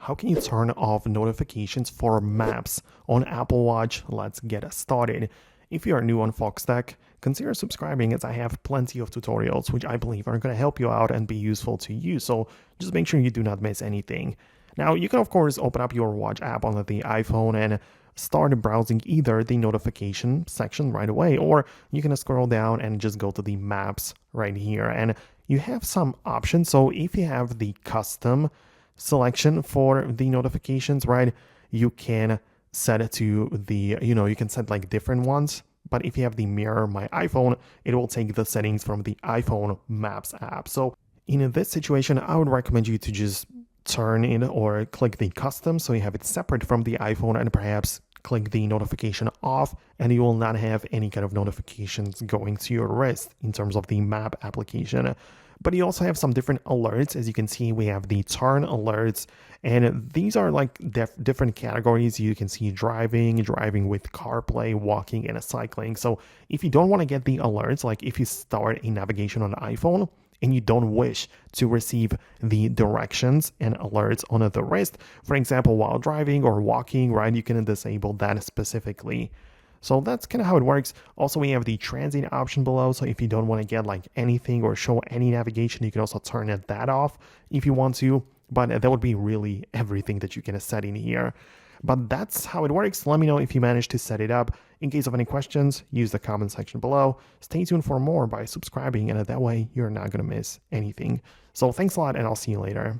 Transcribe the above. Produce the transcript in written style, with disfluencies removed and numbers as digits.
how can you turn off notifications for maps on Apple Watch? Let's get started. If you are new on Foxtecc, consider subscribing as I have plenty of tutorials which I believe are going to help you out and be useful to you, so just make sure you do not miss anything. Now, you can of course open up your Watch app on the iPhone and start browsing either the notification section right away, or you can scroll down and just go to the maps right here, and you have some options. So if you have the custom selection for the notifications, right, you can set it to the, you can set like different ones. But if you have the Mirror My iPhone, it will take the settings from the iPhone Maps app. So in this situation, I would recommend you to just turn in or click the custom so you have it separate from the iPhone, and perhaps click the notification off, and you will not have any kind of notifications going to your wrist in terms of the map application. But you also have some different alerts. As you can see, we have the turn alerts, and these are like different categories. You can see driving with CarPlay, walking, and cycling. So if you don't want to get the alerts, like if you start a navigation on the iPhone and you don't wish to receive the directions and alerts on the wrist, for example, while driving or walking, right, you can disable that specifically. So that's kind of how it works. Also, we have the transit option below. So if you don't want to get like anything or show any navigation, you can also turn that off if you want to. But that would be really everything that you can set in here. But that's how it works. Let me know if you managed to set it up. In case of any questions, use the comment section below. Stay tuned for more by subscribing, and that way you're not going to miss anything. So thanks a lot, and I'll see you later.